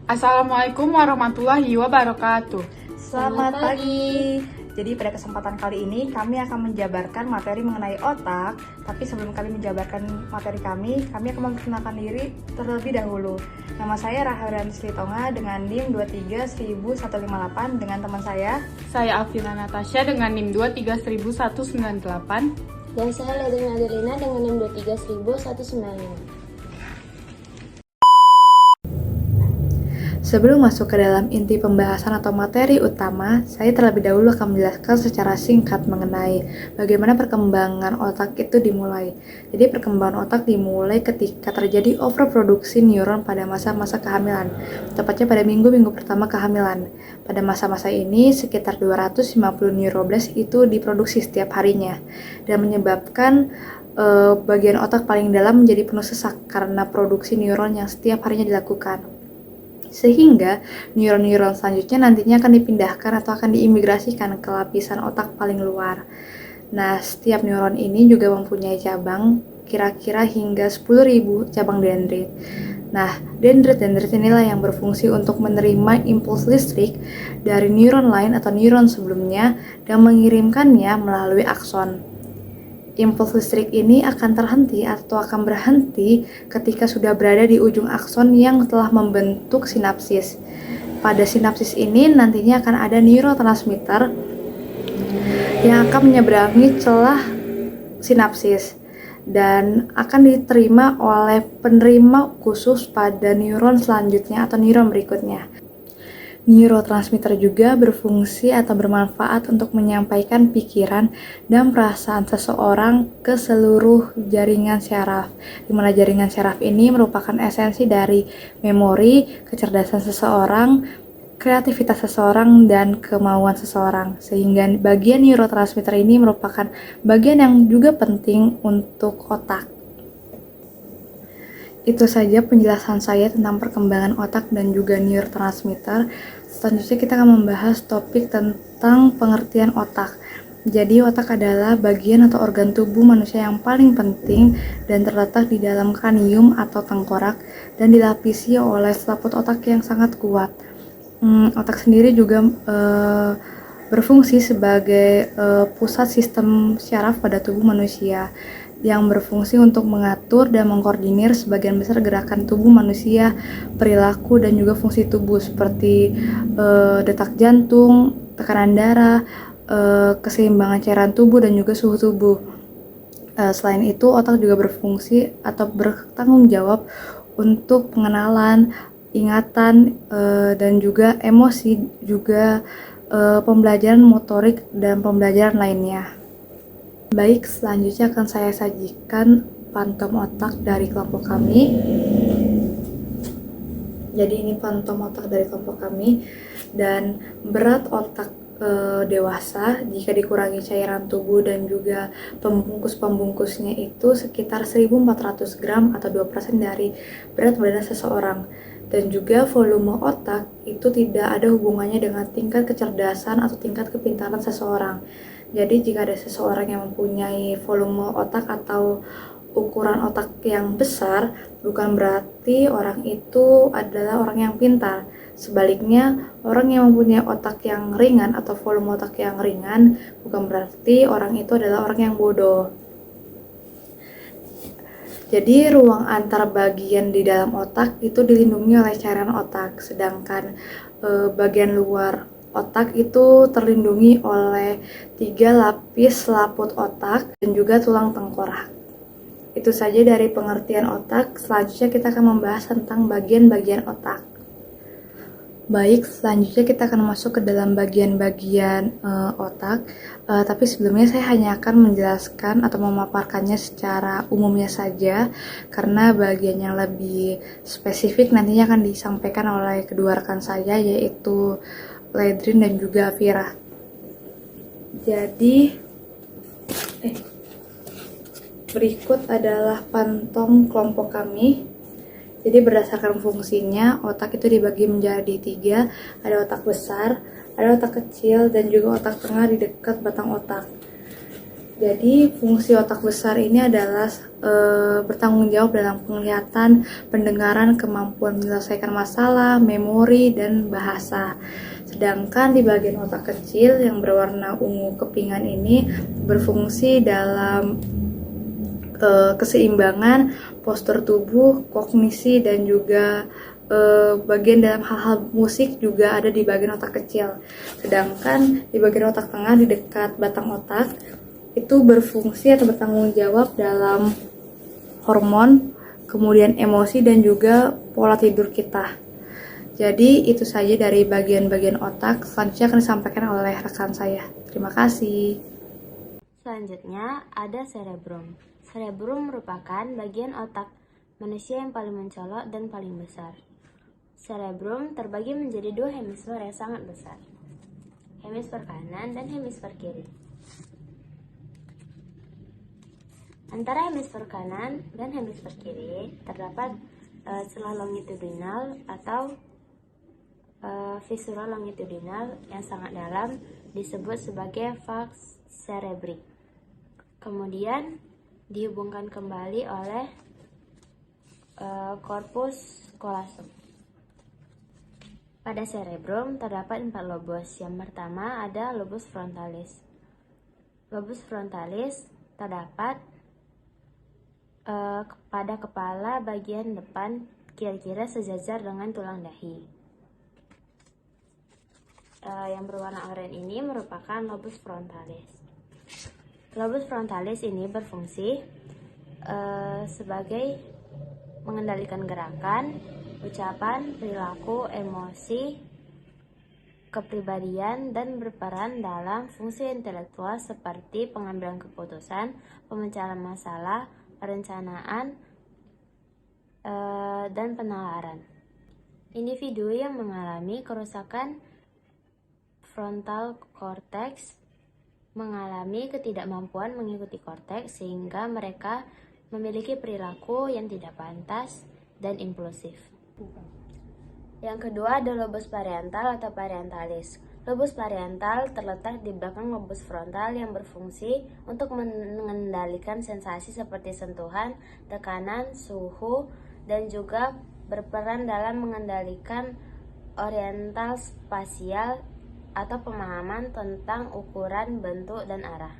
Assalamualaikum warahmatullahi wabarakatuh. Selamat pagi. Jadi pada kesempatan kali ini kami akan menjabarkan materi mengenai otak. Tapi sebelum kami menjabarkan materi kami akan memperkenalkan diri terlebih dahulu. Nama saya Rahel Slitonga dengan NIM 23158 dengan teman saya. Saya Alvina Natasha dengan NIM 23198. Dan saya Ledrina Adelina dengan NIM 23195. Sebelum masuk ke dalam inti pembahasan atau materi utama, saya terlebih dahulu akan menjelaskan secara singkat mengenai bagaimana perkembangan otak itu dimulai. Jadi perkembangan otak dimulai ketika terjadi overproduksi neuron pada masa-masa kehamilan, tepatnya pada minggu-minggu pertama kehamilan. Pada masa-masa ini, sekitar 250 neuroblast itu diproduksi setiap harinya dan menyebabkan bagian otak paling dalam menjadi penuh sesak karena produksi neuron yang setiap harinya dilakukan. Sehingga neuron-neuron selanjutnya nantinya akan dipindahkan atau akan diimigrasikan ke lapisan otak paling luar. Nah, setiap neuron ini juga mempunyai cabang, kira-kira hingga 10.000 cabang dendrit. Nah, dendrit inilah yang berfungsi untuk menerima impuls listrik dari neuron lain atau neuron sebelumnya dan mengirimkannya melalui akson. Impuls listrik ini akan terhenti atau akan berhenti ketika sudah berada di ujung akson yang telah membentuk sinapsis. Pada sinapsis ini nantinya akan ada neurotransmitter yang akan menyeberangi celah sinapsis dan akan diterima oleh penerima khusus pada neuron selanjutnya atau neuron berikutnya. Neurotransmitter juga berfungsi atau bermanfaat untuk menyampaikan pikiran dan perasaan seseorang ke seluruh jaringan syaraf, di mana jaringan syaraf ini merupakan esensi dari memori, kecerdasan seseorang, kreativitas seseorang, dan kemauan seseorang. Sehingga bagian neurotransmitter ini merupakan bagian yang juga penting untuk otak. Itu saja penjelasan saya tentang perkembangan otak dan juga neurotransmitter. Selanjutnya kita akan membahas topik tentang pengertian otak. Jadi otak adalah bagian atau organ tubuh manusia yang paling penting dan terletak di dalam kranium atau tengkorak dan dilapisi oleh selaput otak yang sangat kuat. Otak sendiri juga berfungsi sebagai pusat sistem syaraf pada tubuh manusia yang berfungsi untuk mengatur dan mengkoordinir sebagian besar gerakan tubuh manusia, perilaku, dan juga fungsi tubuh seperti detak jantung, tekanan darah, keseimbangan cairan tubuh, dan juga suhu tubuh. Selain itu, otak juga berfungsi atau bertanggung jawab untuk pengenalan, ingatan, dan juga emosi, juga pembelajaran motorik dan pembelajaran lainnya. Baik, selanjutnya akan saya sajikan pantom otak dari kelompok kami. Jadi ini pantom otak dari kelompok kami, dan berat otak dewasa jika dikurangi cairan tubuh dan juga pembungkus-pembungkusnya itu sekitar 1.400 gram atau 2% dari berat badan seseorang. Dan juga volume otak itu tidak ada hubungannya dengan tingkat kecerdasan atau tingkat kepintaran seseorang. Jadi jika ada seseorang yang mempunyai volume otak atau ukuran otak yang besar, bukan berarti orang itu adalah orang yang pintar. Sebaliknya, orang yang mempunyai otak yang ringan atau volume otak yang ringan, bukan berarti orang itu adalah orang yang bodoh. Jadi ruang antar bagian di dalam otak itu dilindungi oleh cairan otak, sedangkan bagian luar otak itu terlindungi oleh 3 lapis selaput otak dan juga tulang tengkorak. Itu saja dari pengertian otak. Selanjutnya kita akan membahas tentang bagian-bagian otak. Baik, selanjutnya kita akan masuk ke dalam bagian-bagian otak. Tapi sebelumnya saya hanya akan menjelaskan atau memaparkannya secara umumnya saja, karena bagian yang lebih spesifik nantinya akan disampaikan oleh kedua rekan saya, yaitu Ledrin dan juga Afira. Jadi berikut adalah pantom kelompok kami. Jadi berdasarkan fungsinya, otak itu dibagi menjadi 3. Ada otak besar, ada otak kecil, dan juga otak tengah di dekat batang otak. Jadi fungsi otak besar ini adalah bertanggung jawab dalam penglihatan, pendengaran, kemampuan menyelesaikan masalah, memori, dan bahasa. Sedangkan di bagian otak kecil yang berwarna ungu kepingan ini berfungsi dalam keseimbangan, postur tubuh, kognisi, dan juga bagian dalam hal-hal musik juga ada di bagian otak kecil. Sedangkan di bagian otak tengah di dekat batang otak itu berfungsi atau bertanggung jawab dalam hormon, kemudian emosi, dan juga pola tidur kita. Jadi itu saja dari bagian-bagian otak. Selanjutnya akan disampaikan oleh rekan saya. Terima kasih. Selanjutnya ada cerebrum. Cerebrum merupakan bagian otak manusia yang paling mencolok dan paling besar. Cerebrum terbagi menjadi dua hemisfer yang sangat besar, hemisfer kanan dan hemisfer kiri. Antara hemisfer kanan dan hemisfer kiri terdapat celah longitudinal atau visura longitudinal yang sangat dalam disebut sebagai falx cerebri. Kemudian dihubungkan kembali oleh corpus callosum. Pada cerebrum terdapat 4 lobus. Yang pertama ada lobus frontalis. Lobus frontalis terdapat pada kepala bagian depan kira-kira sejajar dengan tulang dahi. Yang berwarna oranye ini merupakan lobus frontalis. Lobus frontalis ini berfungsi sebagai mengendalikan gerakan, ucapan, perilaku, emosi, kepribadian, dan berperan dalam fungsi intelektual seperti pengambilan keputusan, pemecahan masalah, perencanaan, dan penalaran. Individu yang mengalami kerusakan frontal cortex mengalami ketidakmampuan mengikuti korteks sehingga mereka memiliki perilaku yang tidak pantas dan impulsif. Yang kedua ada lobus parietal atau parietalis. Lobus parietal terletak di belakang lobus frontal yang berfungsi untuk mengendalikan sensasi seperti sentuhan, tekanan, suhu, dan juga berperan dalam mengendalikan oriental spasial atau pemahaman tentang ukuran, bentuk, dan arah.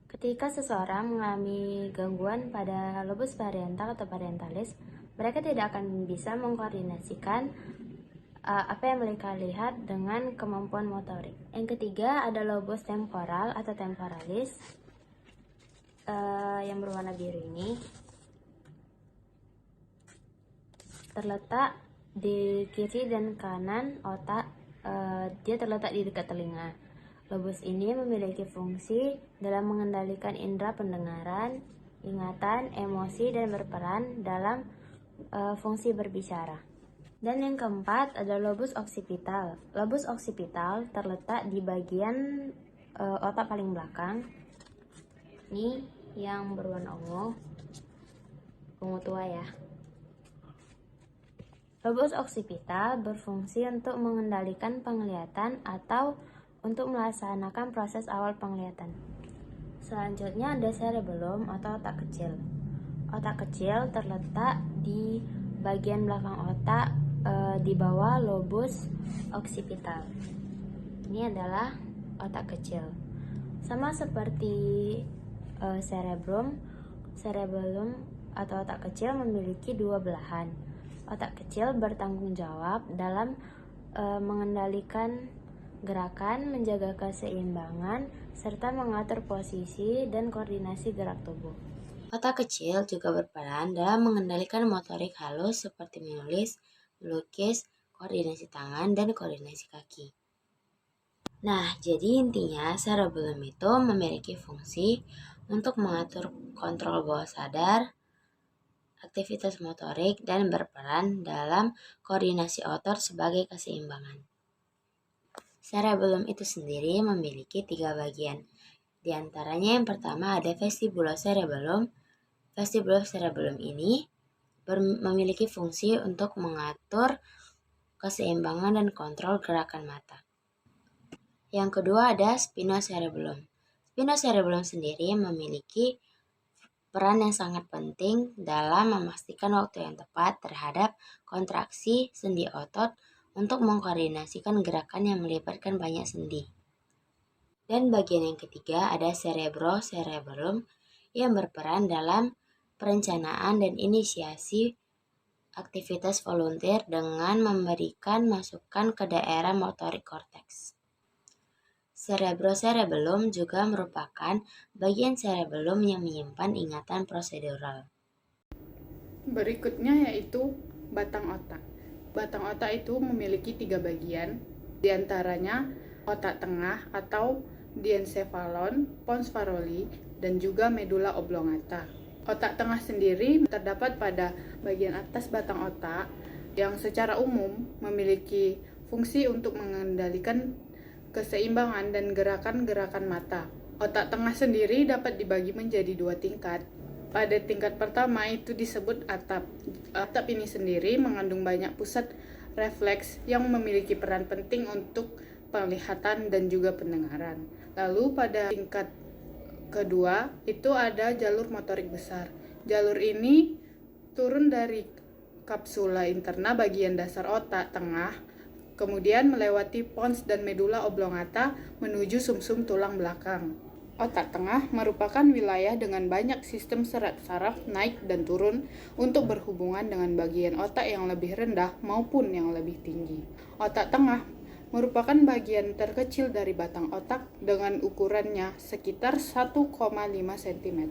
Ketika seseorang mengalami gangguan pada lobus parietal atau parietalis, mereka tidak akan bisa mengkoordinasikan apa yang mereka lihat dengan kemampuan motorik. Yang ketiga ada lobus temporal atau temporalis yang berwarna biru ini terletak di kiri dan kanan otak. Dia terletak di dekat telinga. Lobus ini memiliki fungsi dalam mengendalikan indera pendengaran, ingatan, emosi, dan berperan dalam fungsi berbicara. Dan yang keempat ada lobus occipital. Lobus occipital terletak di bagian otak paling belakang. Ini yang berwarna ungu tua ya. Lobus occipital berfungsi untuk mengendalikan penglihatan atau untuk melaksanakan proses awal penglihatan. Selanjutnya ada cerebellum atau otak kecil. Otak kecil terletak di bagian belakang otak di bawah lobus occipital. Ini adalah otak kecil. Sama seperti cerebellum atau otak kecil memiliki dua belahan. Otak kecil bertanggung jawab dalam mengendalikan gerakan, menjaga keseimbangan, serta mengatur posisi dan koordinasi gerak tubuh. Otak kecil juga berperan dalam mengendalikan motorik halus seperti menulis, melukis, koordinasi tangan, dan koordinasi kaki. Nah, jadi intinya cerebellum itu memiliki fungsi untuk mengatur kontrol bawah sadar, aktivitas motorik, dan berperan dalam koordinasi otot sebagai keseimbangan. Cerebellum itu sendiri memiliki 3 bagian. Di antaranya yang pertama ada vestibulocerebellum. Vestibulocerebellum ini memiliki fungsi untuk mengatur keseimbangan dan kontrol gerakan mata. Yang kedua ada spinocerebellum. Spinocerebellum sendiri memiliki peran yang sangat penting dalam memastikan waktu yang tepat terhadap kontraksi sendi otot untuk mengkoordinasikan gerakan yang melibatkan banyak sendi. Dan bagian yang ketiga ada cerebrocerebellum yang berperan dalam perencanaan dan inisiasi aktivitas volunteer dengan memberikan masukan ke daerah motorik korteks. Cerebrocerebellum juga merupakan bagian cerebellum yang menyimpan ingatan prosedural. Berikutnya yaitu batang otak. Batang otak itu memiliki 3 bagian, diantaranya otak tengah atau diencephalon, pons faroli, dan juga medula oblongata. Otak tengah sendiri terdapat pada bagian atas batang otak yang secara umum memiliki fungsi untuk mengendalikan keseimbangan dan gerakan-gerakan mata. Otak tengah sendiri dapat dibagi menjadi 2 tingkat. Pada tingkat pertama itu disebut atap. Atap ini sendiri mengandung banyak pusat refleks yang memiliki peran penting untuk penglihatan dan juga pendengaran. Lalu pada tingkat kedua itu ada jalur motorik besar. Jalur ini turun dari kapsula interna bagian dasar otak tengah, kemudian melewati pons dan medula oblongata menuju sumsum tulang belakang. Otak tengah merupakan wilayah dengan banyak sistem serat saraf naik dan turun untuk berhubungan dengan bagian otak yang lebih rendah maupun yang lebih tinggi. Otak tengah merupakan bagian terkecil dari batang otak dengan ukurannya sekitar 1,5 cm.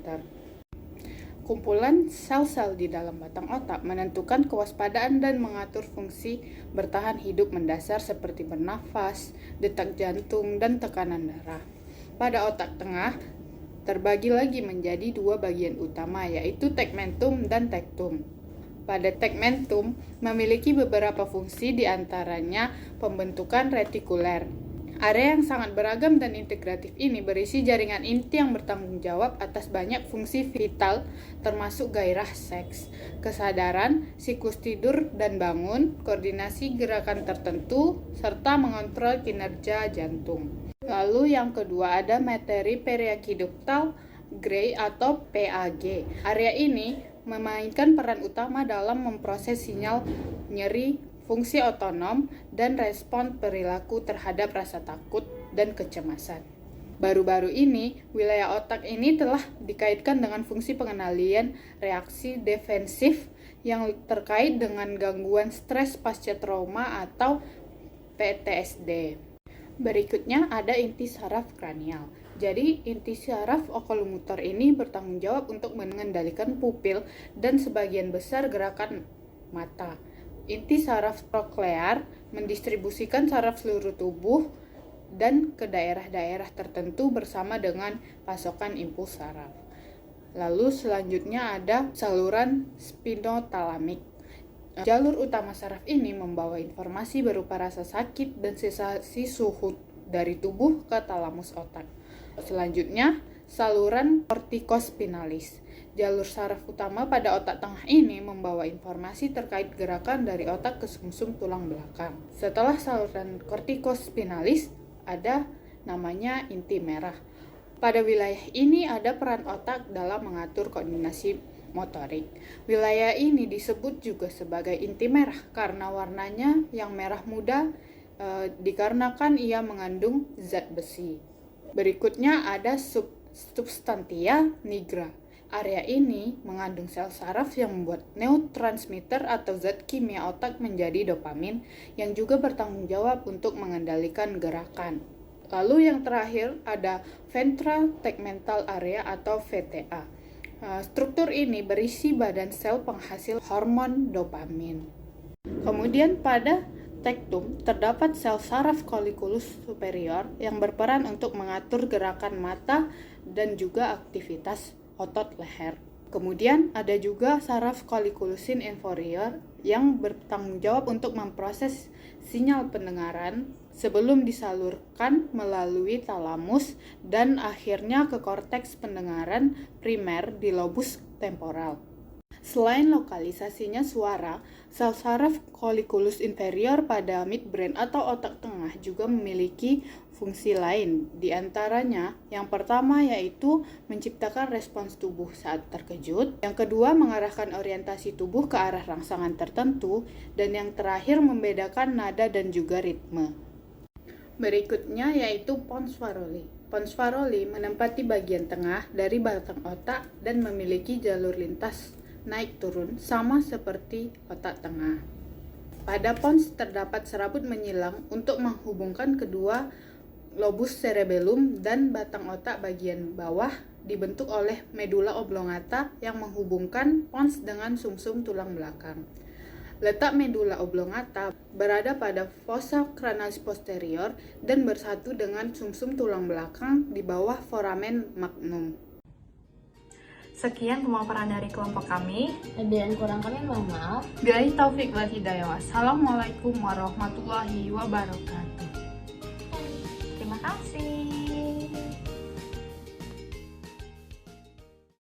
Kumpulan sel-sel di dalam batang otak menentukan kewaspadaan dan mengatur fungsi bertahan hidup mendasar seperti bernafas, detak jantung, dan tekanan darah. Pada otak tengah, terbagi lagi menjadi 2 bagian utama, yaitu tegmentum dan tektum. Pada tegmentum memiliki beberapa fungsi, diantaranya pembentukan retikuler. Area yang sangat beragam dan integratif ini berisi jaringan inti yang bertanggung jawab atas banyak fungsi vital, termasuk gairah seks, kesadaran, siklus tidur dan bangun, koordinasi gerakan tertentu, serta mengontrol kinerja jantung. Lalu yang kedua ada materi periaqueductal gray atau PAG. Area ini memainkan peran utama dalam memproses sinyal nyeri, fungsi otonom, dan respon perilaku terhadap rasa takut dan kecemasan. Baru-baru ini, wilayah otak ini telah dikaitkan dengan fungsi pengendalian reaksi defensif yang terkait dengan gangguan stres pasca trauma atau PTSD. Berikutnya ada inti saraf kranial. Jadi, inti saraf oculomotor ini bertanggung jawab untuk mengendalikan pupil dan sebagian besar gerakan mata. Inti saraf troklear mendistribusikan saraf seluruh tubuh dan ke daerah-daerah tertentu bersama dengan pasokan impuls saraf. Lalu selanjutnya ada saluran spinotalamik. Jalur utama saraf ini membawa informasi berupa rasa sakit dan sensasi suhu dari tubuh ke talamus otak. Selanjutnya, saluran corticospinalis. Jalur saraf utama pada otak tengah ini membawa informasi terkait gerakan dari otak ke sumsum tulang belakang. Setelah saluran corticospinalis, ada namanya inti merah. Pada wilayah ini ada peran otak dalam mengatur koordinasi motorik. Wilayah ini disebut juga sebagai inti merah karena warnanya yang merah muda dikarenakan ia mengandung zat besi. Berikutnya ada substantia nigra. Area ini mengandung sel saraf yang membuat neurotransmitter atau zat kimia otak menjadi dopamin yang juga bertanggung jawab untuk mengendalikan gerakan. Lalu yang terakhir ada ventral tegmental area atau VTA. Struktur ini berisi badan sel penghasil hormon dopamin. Kemudian pada tektum terdapat sel saraf colliculus superior yang berperan untuk mengatur gerakan mata dan juga aktivitas otot leher. Kemudian ada juga saraf colliculusin inferior yang bertanggung jawab untuk memproses sinyal pendengaran sebelum disalurkan melalui talamus dan akhirnya ke korteks pendengaran primer di lobus temporal. Selain lokalisasinya suara, sel saraf colliculus inferior pada midbrain atau otak tengah juga memiliki fungsi lain. Di antaranya, yang pertama yaitu menciptakan respons tubuh saat terkejut, yang kedua mengarahkan orientasi tubuh ke arah rangsangan tertentu, dan yang terakhir membedakan nada dan juga ritme. Berikutnya yaitu pons faroli. Pons faroli menempati bagian tengah dari batang otak dan memiliki jalur lintas naik turun sama seperti otak tengah. Pada pons terdapat serabut menyilang untuk menghubungkan kedua lobus cerebellum dan batang otak bagian bawah dibentuk oleh medula oblongata yang menghubungkan pons dengan sumsum tulang belakang. Letak medula oblongata berada pada fossa cranalis posterior dan bersatu dengan sumsum tulang belakang di bawah foramen magnum. Sekian pemaparan dari kelompok kami. Lebih dan kurang kami mohon maaf. Billahi taufik wal hidayah. Wassalamualaikum warahmatullahi wabarakatuh. Terima kasih.